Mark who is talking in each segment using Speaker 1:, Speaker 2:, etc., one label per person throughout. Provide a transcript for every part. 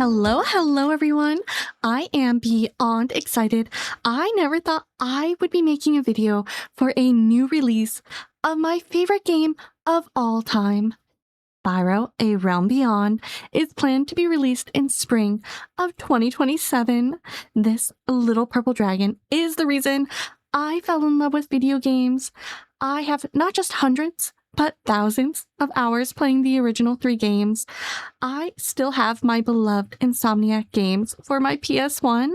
Speaker 1: Hello everyone. I am beyond excited. I never thought I would be making a video for a new release of my favorite game of all time. Spyro: A Realm Beyond is planned to be released in spring of 2027. This little purple dragon is the reason I fell in love with video games. I have not just hundreds, but thousands of hours playing the original 3 games. I still have my beloved Insomniac games for my PS1.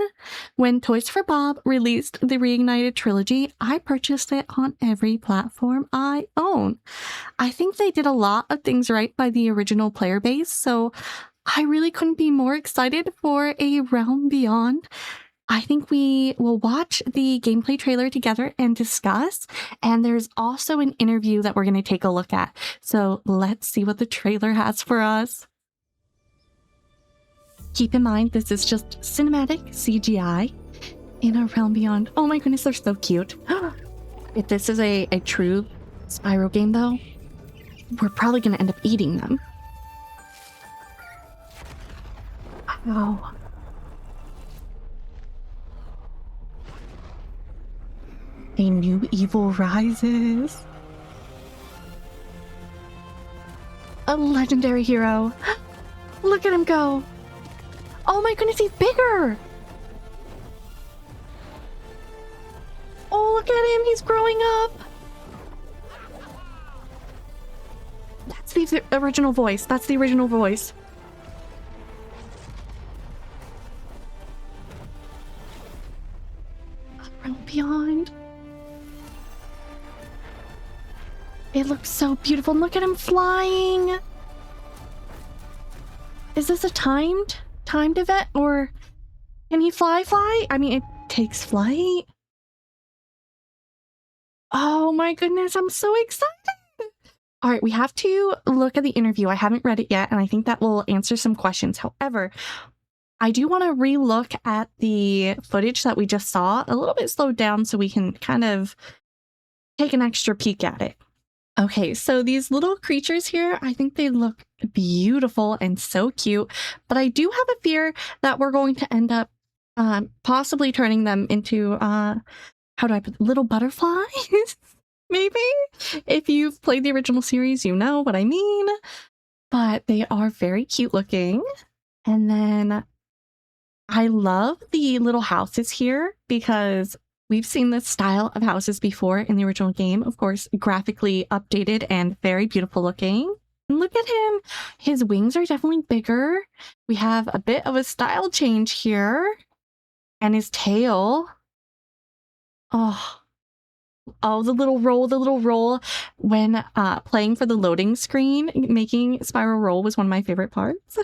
Speaker 1: When toysforbob released the Reignited Trilogy, I purchased it on every platform I own. I think they did a lot of things right by the original player base, so I really couldn't be more excited for A Realm Beyond. I think we will watch the gameplay trailer together and discuss, and there's also an interview that we're going to take a look at. So let's see what the trailer has for us. Keep in mind, this is just cinematic CGI in A Realm Beyond. Oh my goodness, they're so cute. If this is a true Spyro game though, we're probably going to end up eating them. Wow. A new evil rises. A legendary hero. Look at him go. Oh my goodness, he's bigger. Oh, look at him. He's growing up. That's the original voice. That's the original voice. Realm Beyond. It looks so beautiful. Look at him flying. Is this a timed event, or can he fly? I mean, it takes flight. Oh my goodness, I'm so excited. All right, we have to look at the interview. I haven't read it yet, and I think that will answer some questions. However, I do want to re-look at the footage that we just saw, a little bit slowed down so we can kind of take an extra peek at it. Okay, so these little creatures here, I think they look beautiful and so cute, but I do have a fear that we're going to end up possibly turning them into, how do I put little butterflies? Maybe? If you've played the original series, you know what I mean. But they are very cute looking. And then I love the little houses here because we've seen this style of houses before in the original game, of course, graphically updated and very beautiful looking. And look at him. His wings are definitely bigger. We have a bit of a style change here. And his tail. Oh, the little roll when playing for the loading screen, making Spyro roll was one of my favorite parts.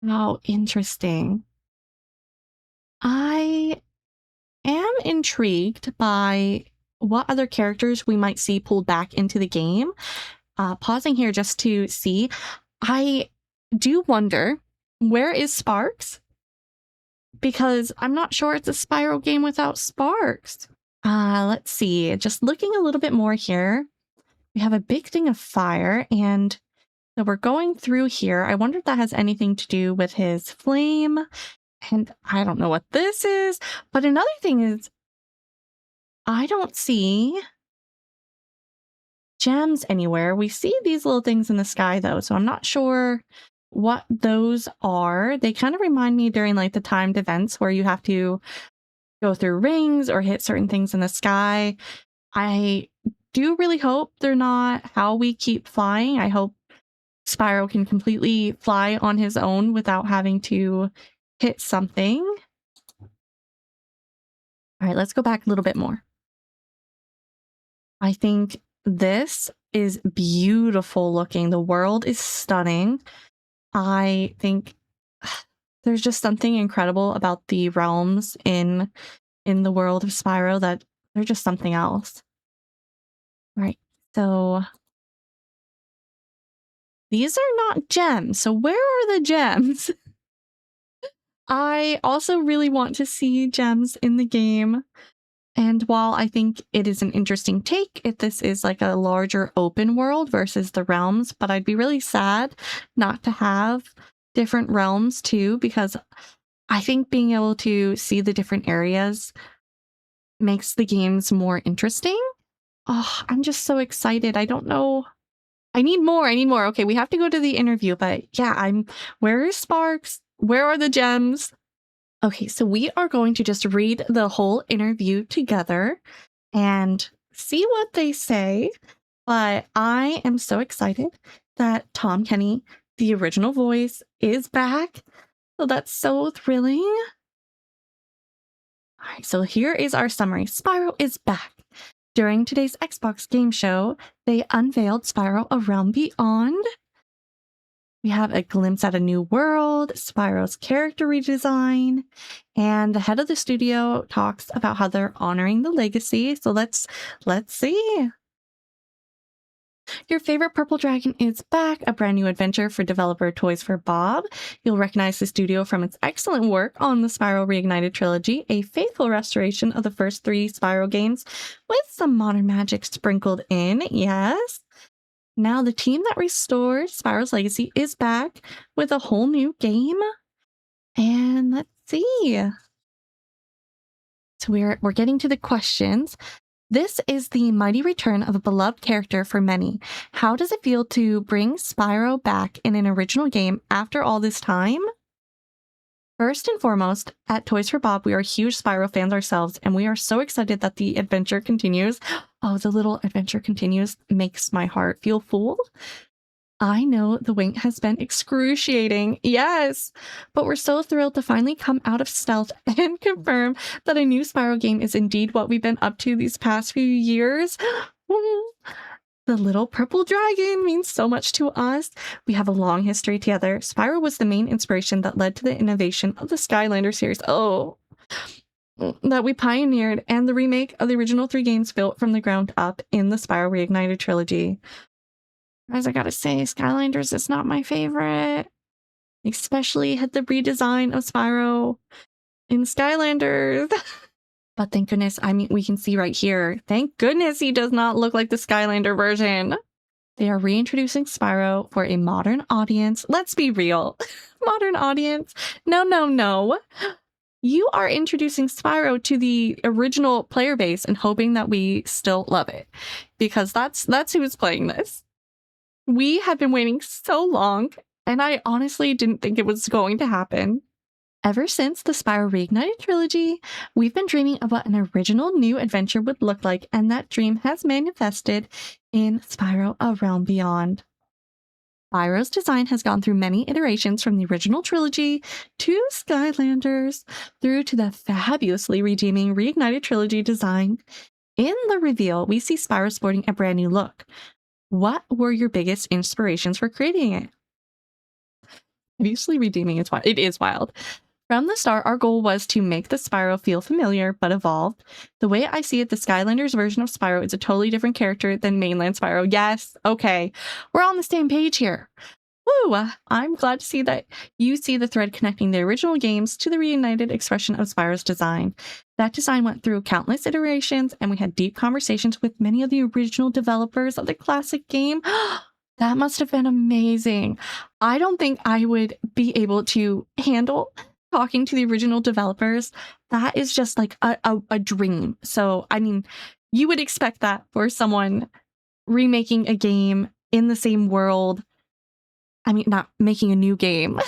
Speaker 1: How interesting. I am intrigued by what other characters we might see pulled back into the game. Pausing here just to see. I do wonder, where is Sparks? Because I'm not sure it's a Spyro game without Sparks. Let's see. Just looking a little bit more here. We have a big thing of fire, and so we're going through here. I wonder if that has anything to do with his flame. And I don't know what this is, but another thing is I don't see gems anywhere. We see these little things in the sky though, so I'm not sure what those are. They kind of remind me during like the timed events where you have to go through rings or hit certain things in the sky. I do really hope they're not how we keep flying. I hope Spyro can completely fly on his own without having to hit something. All right, let's go back a little bit more. I think this is beautiful looking. The world is stunning. I think there's just something incredible about the realms in the world of Spyro that they're just something else. All right, so these are not gems. So where are the gems? I also really want to see gems in the game. And while I think it is an interesting take if this is like a larger open world versus the realms, but I'd be really sad not to have different realms too, because I think being able to see the different areas makes the games more interesting. Oh, I'm just so excited. I don't know. I need more. I need more. Okay, we have to go to the interview, but yeah, where is Sparks? Where are the gems? Okay, so we are going to just read the whole interview together and see what they say. But I am so excited that Tom Kenny, the original voice, is back. So that's so thrilling. All right, so here is our summary. Spyro is back. During today's Xbox game show, they unveiled Spyro: A Realm Beyond. We have a glimpse at a new world, Spyro's character redesign, and the head of the studio talks about how they're honoring the legacy. So let's see. Your favorite purple dragon is back, a brand new adventure for developer toysforbob. You'll recognize the studio from its excellent work on the Spyroareignited trilogy, a faithful restoration of the first 3 Spyro games with some modern magic sprinkled in. Yes. Now the team that restored Spyro's legacy is back with a whole new game. And let's see. So we're getting to the questions. This is the mighty return of a beloved character for many. How does it feel to bring Spyro back in an original game after all this time? First and foremost, at toysforbob, we are huge Spyro fans ourselves, and we are so excited that the adventure continues. Oh, the little adventure continues makes my heart feel full. I know the wait has been excruciating, yes, but we're so thrilled to finally come out of stealth and confirm that a new Spyro game is indeed what we've been up to these past few years. The little purple dragon means so much to us. We have a long history together. Spyro was the main inspiration that led to the innovation of the Skylander series. Oh, that we pioneered, and the remake of the original 3 games built from the ground up in the Spyroareignited trilogy. As I gotta say, Skylanders is not my favorite. Especially had the redesign of Spyro in Skylanders. But thank goodness, I mean, we can see right here, thank goodness he does not look like the Skylander version. They are reintroducing Spyro for a modern audience. Let's be real. Modern audience? No, no, no. You are introducing Spyro to the original player base and hoping that we still love it. Because that's who's playing this. We have been waiting so long, and I honestly didn't think it was going to happen. Ever since the Spyroareignited trilogy, we've been dreaming of what an original new adventure would look like, and that dream has manifested in Spyro: A Realm Beyond. Spyro's design has gone through many iterations from the original trilogy to Skylanders, through to the fabulously redeeming Reignited trilogy design. In the reveal, we see Spyro sporting a brand new look. What were your biggest inspirations for creating it? Obviously, redeeming is wild. It is wild. From the start, our goal was to make the Spyro feel familiar but evolved. The way I see it, the Skylanders version of Spyro is a totally different character than mainland Spyro. Yes, okay. We're on the same page here. Woo! I'm glad to see that you see the thread connecting the original games to the reunited expression of Spyro's design. That design went through countless iterations, and we had deep conversations with many of the original developers of the classic game. That must have been amazing. I don't think I would be able to handle talking to the original developers. That is just like a dream. So, I mean, you would expect that for someone remaking a game in the same world. I mean, not making a new game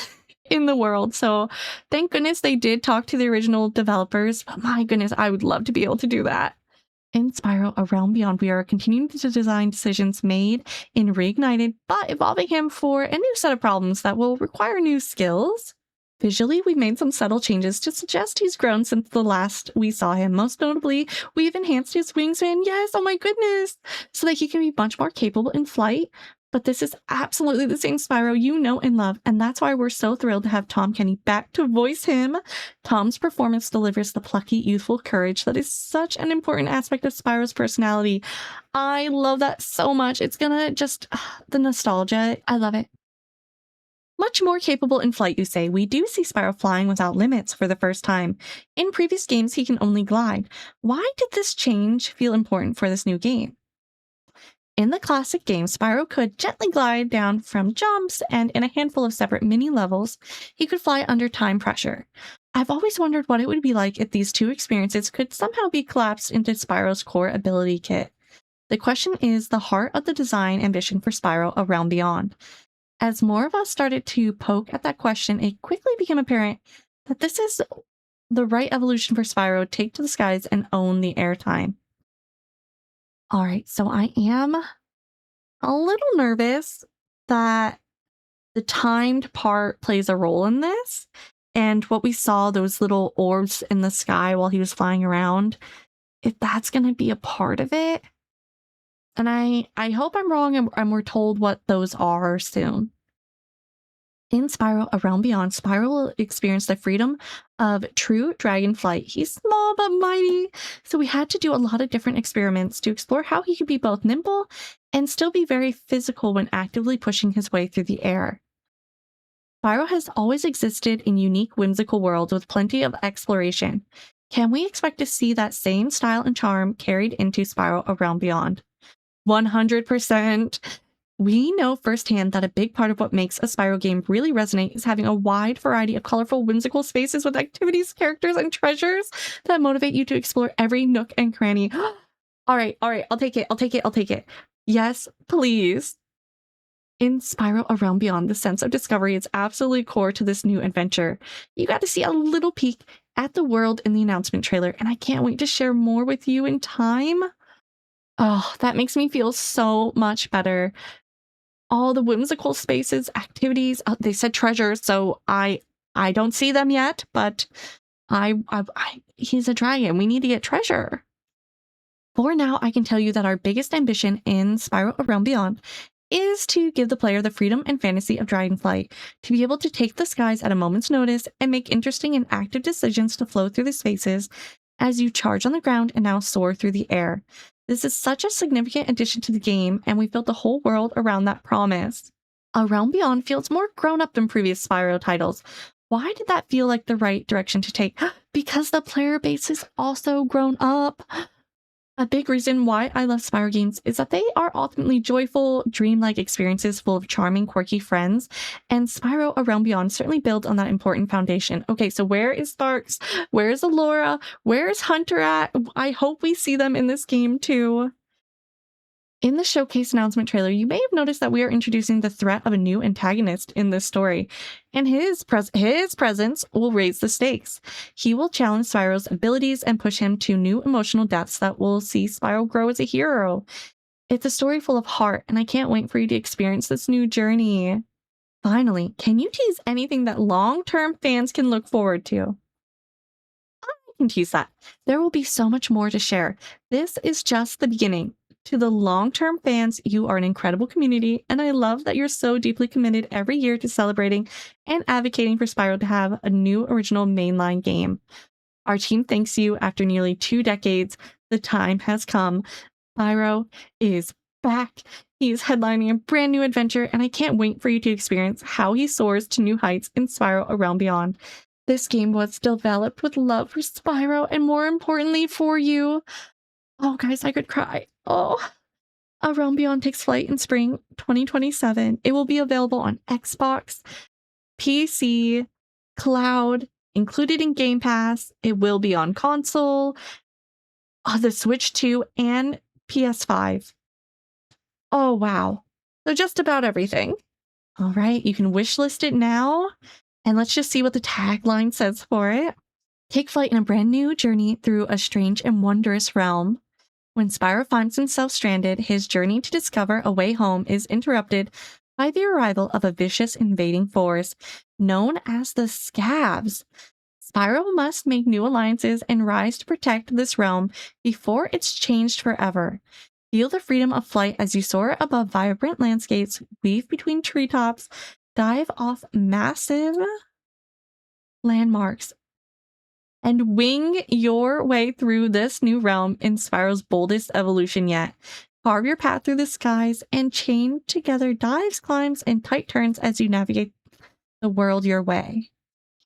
Speaker 1: in the world. So thank goodness they did talk to the original developers. But my goodness, I would love to be able to do that. In Spyro: A Realm Beyond, we are continuing to design decisions made in Reignited, but evolving him for a new set of problems that will require new skills. Visually, we made some subtle changes to suggest he's grown since the last we saw him. Most notably, we've enhanced his wingspan, yes, oh my goodness, so that he can be much more capable in flight. But this is absolutely the same Spyro you know and love, and that's why we're so thrilled to have Tom Kenny back to voice him. Tom's performance delivers the plucky, youthful courage that is such an important aspect of Spyro's personality. I love that so much. It's gonna just... the nostalgia. I love it. Much more capable in flight, you say. We do see Spyro flying without limits for the first time. In previous games, he can only glide. Why did this change feel important for this new game? In the classic game, Spyro could gently glide down from jumps, and in a handful of separate mini levels, he could fly under time pressure. I've always wondered what it would be like if these two experiences could somehow be collapsed into Spyro's core ability kit. The question is the heart of the design ambition for Spyro A Realm Beyond. As more of us started to poke at that question, it quickly became apparent that this is the right evolution for Spyro to take to the skies and own the airtime. All right, so I am a little nervous that the timed part plays a role in this. And what we saw, those little orbs in the sky while he was flying around, if that's going to be a part of it. And I hope I'm wrong and we're told what those are soon. In Spyro A Realm Beyond, Spyro will experience the freedom of true dragon flight. He's small but mighty, so we had to do a lot of different experiments to explore how he could be both nimble and still be very physical when actively pushing his way through the air. Spyro has always existed in unique, whimsical worlds with plenty of exploration. Can we expect to see that same style and charm carried into Spyro A Realm Beyond? 100%. We know firsthand that a big part of what makes a Spyro game really resonate is having a wide variety of colorful, whimsical spaces with activities, characters, and treasures that motivate you to explore every nook and cranny. All right, I'll take it. Yes, please. In Spyro A Realm Beyond, the sense of discovery is absolutely core to this new adventure. You got to see a little peek at the world in the announcement trailer, and I can't wait to share more with you in time. Oh, that makes me feel so much better. All the whimsical spaces, activities, they said treasures, so I don't see them yet, but he's a dragon. We need to get treasure. For now, I can tell you that our biggest ambition in Spyro A Realm Beyond is to give the player the freedom and fantasy of dragonflight, to be able to take the skies at a moment's notice and make interesting and active decisions to flow through the spaces as you charge on the ground and now soar through the air. This is such a significant addition to the game, and we've built the whole world around that promise. A Realm Beyond feels more grown-up than previous Spyro titles. Why did that feel like the right direction to take? Because the player base is also grown up. A big reason why I love Spyro games is that they are ultimately joyful, dreamlike experiences full of charming, quirky friends, and Spyro A Realm Beyond certainly builds on that important foundation. Okay, so where is Sparks? Where is Allura? Where is Hunter at? I hope we see them in this game too. In the showcase announcement trailer, you may have noticed that we are introducing the threat of a new antagonist in this story, and his presence will raise the stakes. He will challenge Spyro's abilities and push him to new emotional depths that will see Spyro grow as a hero. It's a story full of heart, and I can't wait for you to experience this new journey. Finally, can you tease anything that long-term fans can look forward to? I can tease that. There will be so much more to share. This is just the beginning. To the long-term fans, you are an incredible community, and I love that you're so deeply committed every year to celebrating and advocating for Spyro to have a new original mainline game. Our team thanks you. After nearly 2 decades, the time has come. Spyro is back. He's headlining a brand new adventure, and I can't wait for you to experience how he soars to new heights in Spyro A Realm Beyond. This game was developed with love for Spyro, and more importantly, for you. Oh, guys, I could cry. Oh, A Realm Beyond takes flight in spring 2027. It will be available on Xbox, PC, cloud, included in Game Pass. It will be on console, the Switch 2, and PS5. Oh, wow. So just about everything. All right, you can wishlist it now, and let's just see what the tagline says for it. Take flight in a brand new journey through a strange and wondrous realm. When Spyro finds himself stranded, his journey to discover a way home is interrupted by the arrival of a vicious invading force known as the Scavs. Spyro must make new alliances and rise to protect this realm before it's changed forever. Feel the freedom of flight as you soar above vibrant landscapes, weave between treetops, dive off massive landmarks, and wing your way through this new realm in Spyro's boldest evolution yet. Carve your path through the skies and chain together dives, climbs, and tight turns as you navigate the world your way.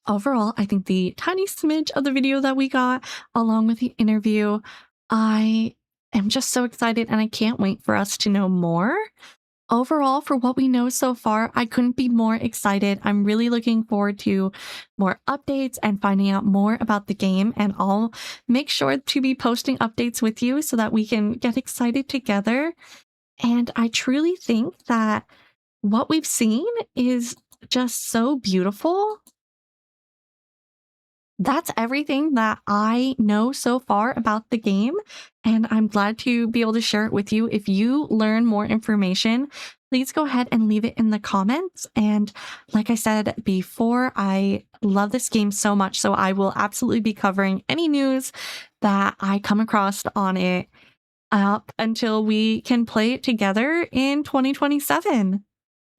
Speaker 1: Overall, I think the tiny smidge of the video that we got, along with the interview, I am just so excited and I can't wait for us to know more. Overall, for what we know so far, I couldn't be more excited. I'm really looking forward to more updates and finding out more about the game, and I'll make sure to be posting updates with you so that we can get excited together. And I truly think that what we've seen is just so beautiful. That's everything that I know so far about the game, and I'm glad to be able to share it with you. If you learn more information, please go ahead and leave it in the comments. And like I said before, I love this game so much, so I will absolutely be covering any news that I come across on it up until we can play it together in 2027.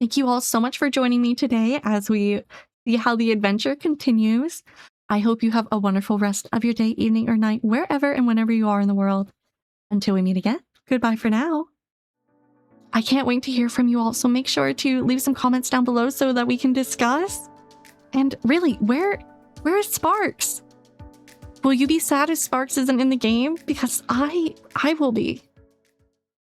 Speaker 1: Thank you all so much for joining me today as we see how the adventure continues. I hope you have a wonderful rest of your day, evening, or night, wherever and whenever you are in the world. Until we meet again, goodbye for now. I can't wait to hear from you all, so make sure to leave some comments down below so that we can discuss. And really, where is Sparks? Will you be sad if Sparks isn't in the game? Because I will be.